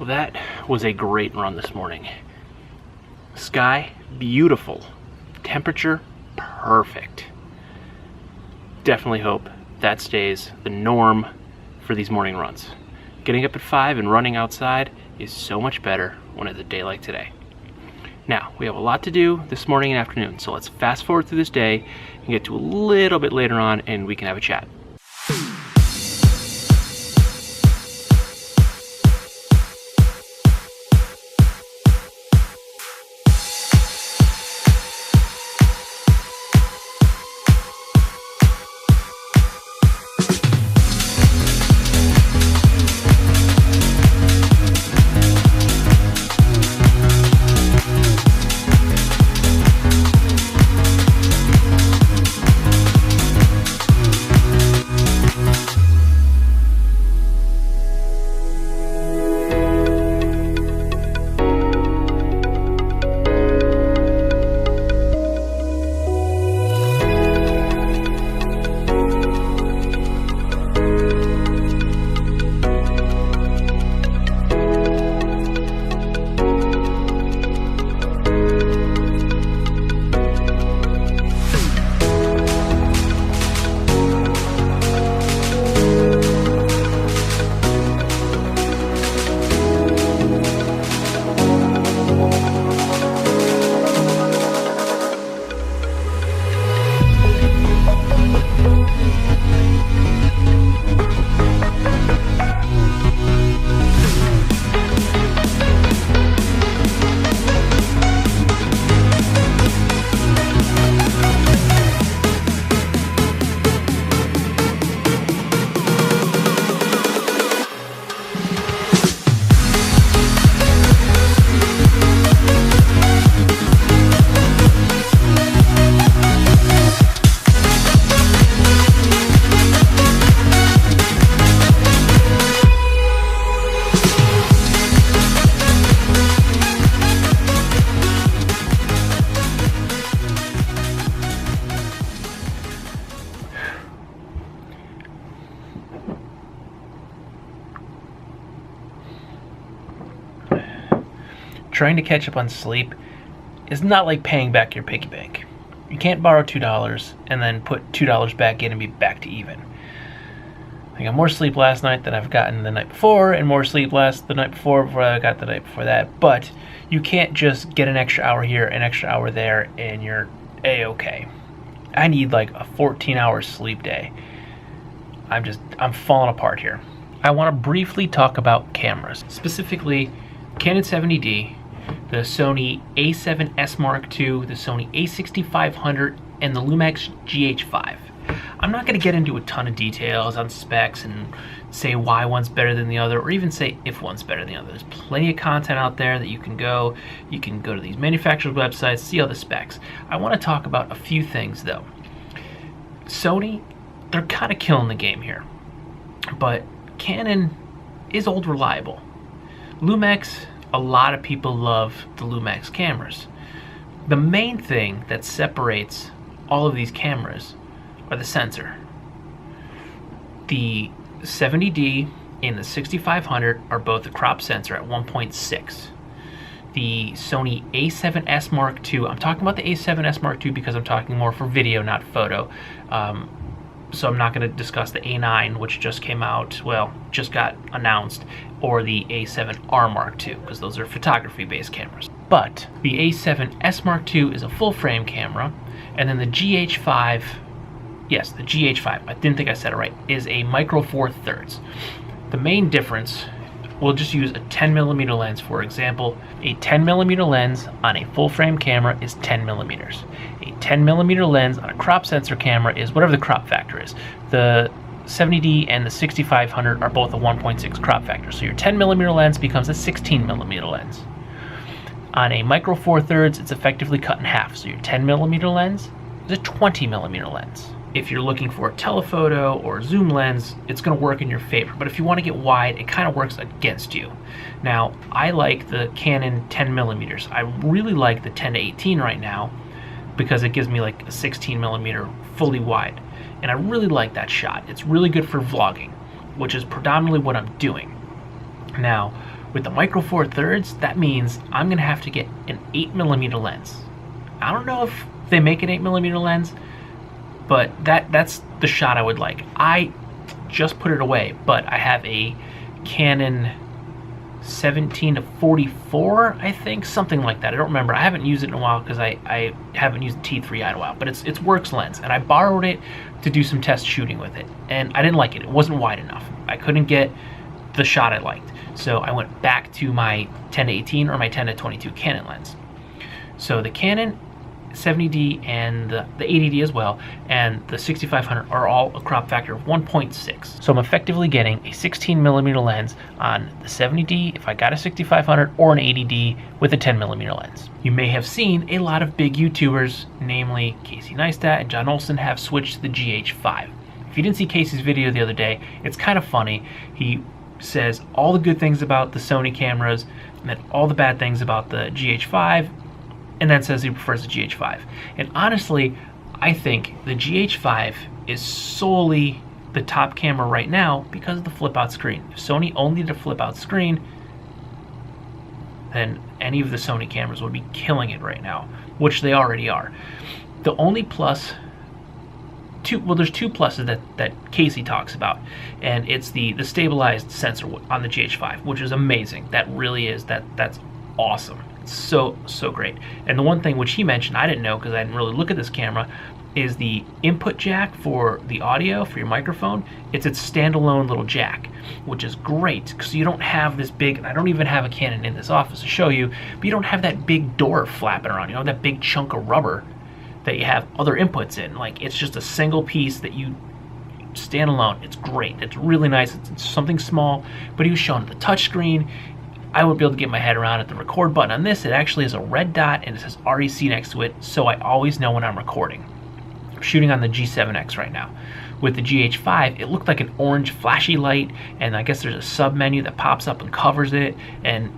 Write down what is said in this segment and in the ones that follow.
Well, that was a great run this morning. Sky, beautiful. Temperature, perfect. Definitely hope that stays the norm for these morning runs. Getting up at 5 and running outside is so much better when it's a day like today. Now, we have a lot to do this morning and afternoon, so let's fast forward through this day and get to a little bit later on and we can have a chat. Trying to catch up on sleep is not like paying back your piggy bank. You can't borrow $2 and then put $2 back in and be back to even. I got more sleep last night than I've gotten the night before, and more sleep the night before I got the night before that. But you can't just get an extra hour here, an extra hour there, and you're A-okay. I need like a 14-hour sleep day. I'm falling apart here. I want to briefly talk about cameras, specifically Canon 70D, the Sony A7s Mark II, the Sony A6500, and the Lumix GH5. I'm not going to get into a ton of details on specs and say why one's better than the other, or even say if one's better than the other. There's plenty of content out there that you can go to these manufacturers' websites, see all the specs. I want to talk about a few things though. Sony, they're kind of killing the game here, but Canon is old reliable. Lumix, a lot of people love the Lumix cameras. The main thing that separates all of these cameras are the sensor. The 70D and the 6500 are both a crop sensor at 1.6. The Sony A7s Mark II, I'm talking about the A7s Mark II because I'm talking more for video, not photo. So I'm not going to discuss the A9, which just came out, well, just got announced, or the A7R Mark II, because those are photography-based cameras. But the A7s Mark II is a full-frame camera, and then the GH5, yes, the GH5, I didn't think I said it right, is a micro four thirds. The main difference, we'll just use a 10mm lens, for example. A 10mm lens on a full-frame camera is 10mm. A 10mm lens on a crop sensor camera is whatever the crop factor is. The 70D and the 6500 are both a 1.6 crop factor, so your 10mm lens becomes a 16mm lens. On a micro four thirds, it's effectively cut in half, so your 10mm lens is a 20mm lens. If you're looking for a telephoto or zoom lens, it's going to work in your favor. But if you want to get wide, it kind of works against you. Now, I like the Canon 10mm. I really like the 10-18 right now because it gives me like a 16mm fully wide. And I really like that shot. It's really good for vlogging, which is predominantly what I'm doing. Now, With the micro four thirds, that means I'm gonna have to get an 8mm lens. I don't know if they make an 8mm lens, but that's the shot I would like. I just put it away, but I have a Canon 17 to 44, I think, something like that. I don't remember. I haven't used it in a while because I haven't used the T3i in a while, but it's works lens, and I borrowed it to do some test shooting with it, and I didn't like it. It wasn't wide enough. I couldn't get the shot I liked, so I went back to my 10 to 18 or my 10 to 22 Canon lens. So the Canon 70D and the 80D as well, and the 6500 are all a crop factor of 1.6. So I'm effectively getting a 16mm lens on the 70D if I got a 6500, or an 80D with a 10mm lens. You may have seen a lot of big YouTubers, namely Casey Neistat and John Olsen, have switched to the GH5. If you didn't see Casey's video the other day, it's kind of funny. He says all the good things about the Sony cameras and then all the bad things about the GH5, and then says he prefers the GH5. And honestly, I think the GH5 is solely the top camera right now because of the flip out screen. If Sony only did a flip out screen, then any of the Sony cameras would be killing it right now, which they already are. The only plus, there's two pluses that Casey talks about, and it's the stabilized sensor on the GH5, which is amazing. That really is, that's awesome. So great. And the one thing which he mentioned, I didn't know because I didn't really look at this camera, is the input jack for the audio for your microphone. It's its standalone little jack, which is great because you don't have this big, and I don't even have a Canon in this office to show you, but you don't have that big door flapping around, you know, that big chunk of rubber that you have other inputs in. Like, it's just a single piece that you stand alone. It's great. It's really nice. It's something small, but he was showing the touch screen. I would be able to get my head around it. The record button on this, it actually has a red dot and it says REC next to it, so I always know when I'm recording. I'm shooting on the G7X right now. With the GH5, it looked like an orange flashy light, and I guess there's a sub menu that pops up and covers it, and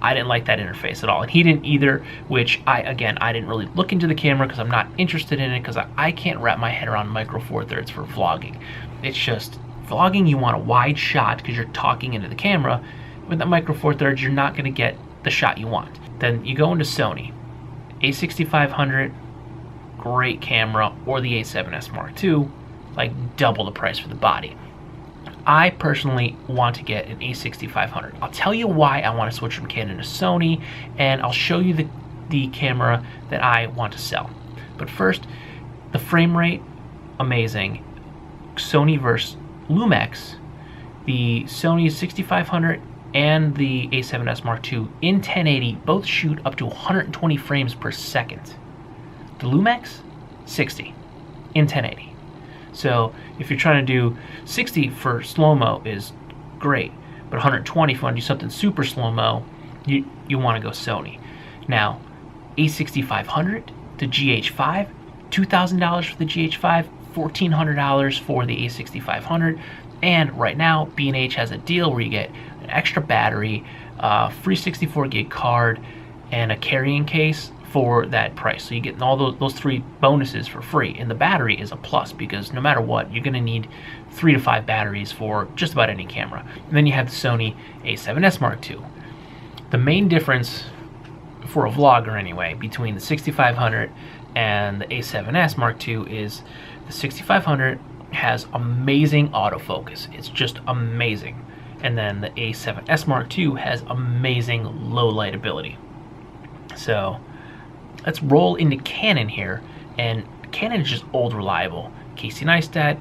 I didn't like that interface at all, and he didn't either, which I didn't really look into the camera because I'm not interested in it, because I can't wrap my head around micro four thirds for vlogging. It's just, vlogging, you want a wide shot because you're talking into the camera. With that micro four thirds, you're not going to get the shot you want. Then you go into Sony, A6500, great camera, or the A7s Mark II, like double the price for the body. I personally want to get an A6500. I'll tell you why I want to switch from Canon to Sony, and I'll show you the camera that I want to sell. But first, the frame rate, amazing. Sony versus Lumix, the Sony 6500 and the A7s Mark II in 1080 both shoot up to 120 frames per second. The Lumix, 60 in 1080. So if you're trying to do 60 for slow-mo is great, but 120 if you want to do something super slow-mo, you want to go Sony. Now, A6500 to GH5, $2,000 for the GH5, $1,400 for the A6500, and right now B&H has a deal where you get an extra battery, free 64 gig card, and a carrying case for that price. So you get all those three bonuses for free, and the battery is a plus because no matter what, you're going to need 3 to 5 batteries for just about any camera. And then you have the Sony A7s Mark II. The main difference for a vlogger anyway between the 6500 and the A7s Mark II is the 6500 has amazing autofocus. It's just amazing. And then the A7s Mark II has amazing low light ability. So let's roll into Canon here, and Canon is just old reliable. Casey Neistat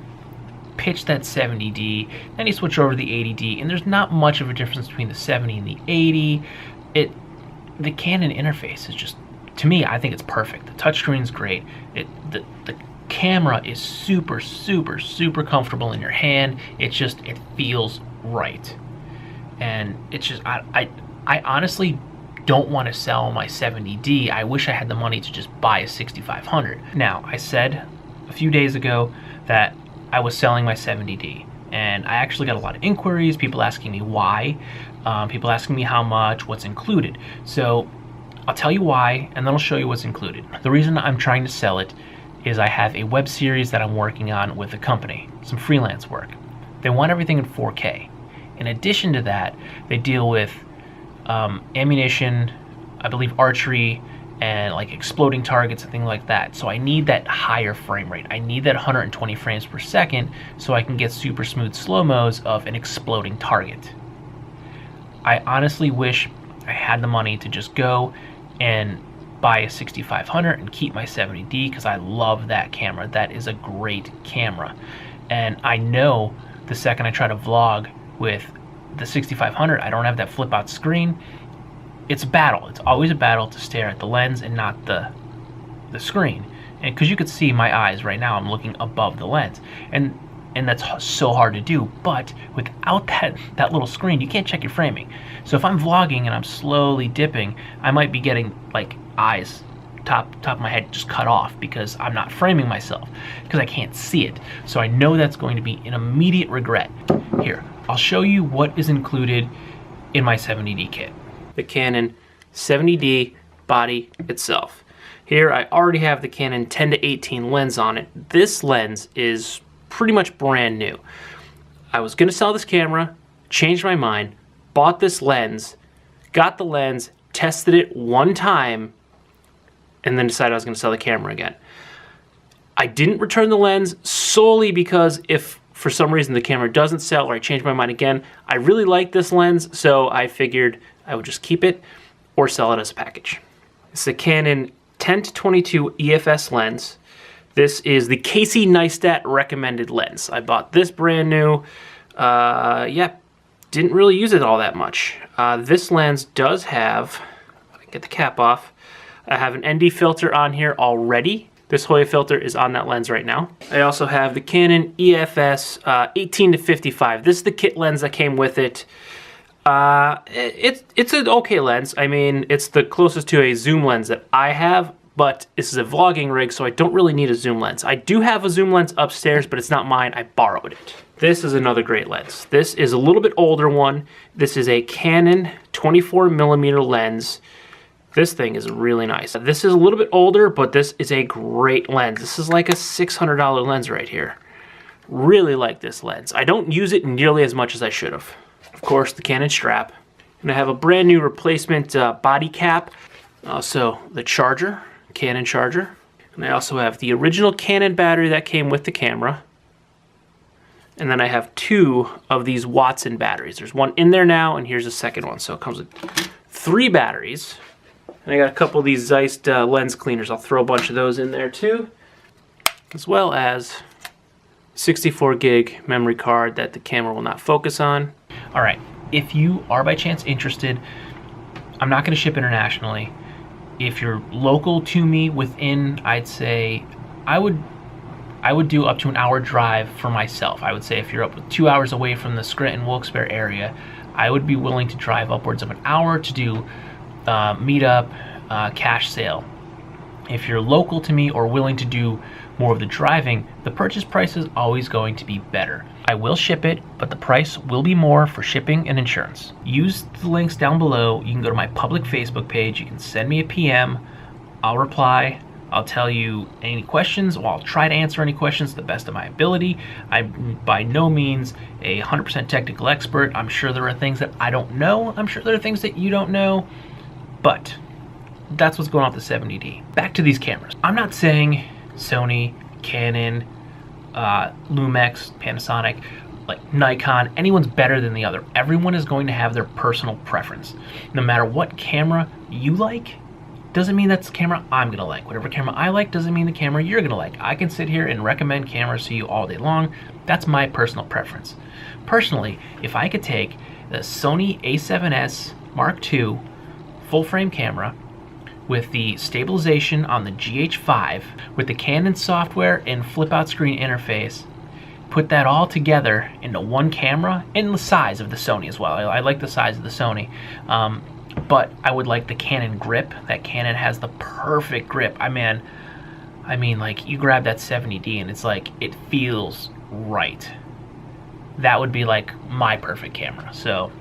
pitched that 70D, then he switched over to the 80D, and there's not much of a difference between the 70 and the 80. The Canon interface is just, to me, I think it's perfect. The touchscreen's great. The camera is super, super, super comfortable in your hand. It feels right. And it's just, I honestly don't want to sell my 70D. I wish I had the money to just buy a 6500. Now, I said a few days ago that I was selling my 70D, and I actually got a lot of inquiries, people asking me why, people asking me how much, what's included. So I'll tell you why, and then I'll show you what's included. The reason I'm trying to sell it is I have a web series that I'm working on with a company, some freelance work. They want everything in 4K. In addition to that, they deal with ammunition, I believe archery, and like exploding targets and things like that. So I need that higher frame rate. I need that 120 frames per second so I can get super smooth slow-mos of an exploding target. I honestly wish I had the money to just go and buy a 6500 and keep my 70D, because I love that camera. That is a great camera. And I know the second I try to vlog with the 6500, I don't have that flip out screen. It's a battle. It's always a battle to stare at the lens and not the screen. And because you could see my eyes right now, I'm looking above the lens. And that's so hard to do. But without that little screen, you can't check your framing. So if I'm vlogging and I'm slowly dipping, I might be getting like eyes, top of my head just cut off because I'm not framing myself, because I can't see it. So I know that's going to be an immediate regret. Here, I'll show you what is included in my 70D kit. The Canon 70D body itself. Here I already have the Canon 10-18 lens on it. This lens is pretty much brand new. I was gonna sell this camera, changed my mind, bought this lens, got the lens, tested it one time, and then decided I was gonna sell the camera again. I didn't return the lens solely because if for some reason the camera doesn't sell or I change my mind again, I really like this lens, so I figured I would just keep it or sell it as a package. It's the Canon 10-22 EFS lens. This is the Casey Neistat recommended lens. I bought this brand new. Yeah, didn't really use it all that much. This lens does have, if I can get the cap off, I have an ND filter on here already. This Hoya filter is on that lens right now. I also have the Canon EFS 18-55. This is the kit lens that came with it. It's an okay lens. I mean, it's the closest to a zoom lens that I have, but this is a vlogging rig, so I don't really need a zoom lens. I do have a zoom lens upstairs, but it's not mine. I borrowed it. This is another great lens. This is a little bit older one. This is a Canon 24mm lens. This thing is really nice. This is a little bit older, but this is a great lens. This is like a $600 lens right here. Really like this lens. I don't use it nearly as much as I should have. Of course, the Canon strap. And I have a brand new replacement body cap. Also, the charger, Canon charger. And I also have the original Canon battery that came with the camera. And then I have two of these Watson batteries. There's one in there now, and here's a second one. So it comes with 3 batteries. And I got a couple of these Zeiss lens cleaners. I'll throw a bunch of those in there too. As well as 64 gig memory card that the camera will not focus on. All right, if you are by chance interested, I'm not gonna ship internationally. If you're local to me within, I'd say, I would do up to an hour drive for myself. I would say if you're up 2 hours away from the Scranton Wilkes-Barre area, I would be willing to drive upwards of an hour to do meetup, cash sale. If you're local to me or willing to do more of the driving, the purchase price is always going to be better. I will ship it, but the price will be more for shipping and insurance. Use the links down below. You can go to my public Facebook page. You can send me a PM. I'll reply. I'll tell you any questions, or I'll try to answer any questions to the best of my ability. I'm by no means a 100% technical expert. I'm sure there are things that I don't know. I'm sure there are things that you don't know. But that's what's going on with the 70D. Back to these cameras. I'm not saying Sony, Canon, Lumix, Panasonic, like Nikon, anyone's better than the other. Everyone is going to have their personal preference. No matter what camera you like, doesn't mean that's the camera I'm gonna like. Whatever camera I like doesn't mean the camera you're gonna like. I can sit here and recommend cameras to you all day long. That's my personal preference. Personally, if I could take the Sony A7s Mark II full frame camera with the stabilization on the GH5, with the Canon software and flip out screen interface, put that all together into one camera, and the size of the Sony as well. I like the size of the Sony, but I would like the Canon grip. That Canon has the perfect grip. I mean, like, you grab that 70D and it's like, it feels right. That would be like my perfect camera. So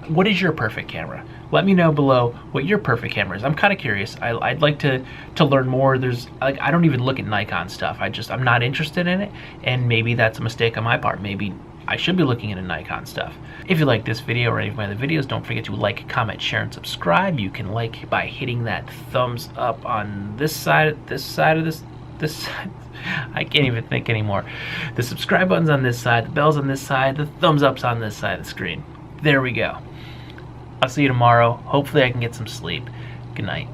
what is your perfect camera? Let me know below what your perfect camera is. I'm kind of curious. I'd like to learn more. There's like, I don't even look at Nikon stuff. I'm not interested in it, and maybe that's a mistake on my part. Maybe I should be looking into Nikon stuff. If you like this video or any of my other videos, don't forget to like, comment, share, and subscribe. You can like by hitting that thumbs up on this side of this side. I can't even think anymore. The subscribe button's on this side, the bell's on this side, the thumbs up's on this side of the screen. There we go. I'll see you tomorrow. Hopefully I can get some sleep. Good night.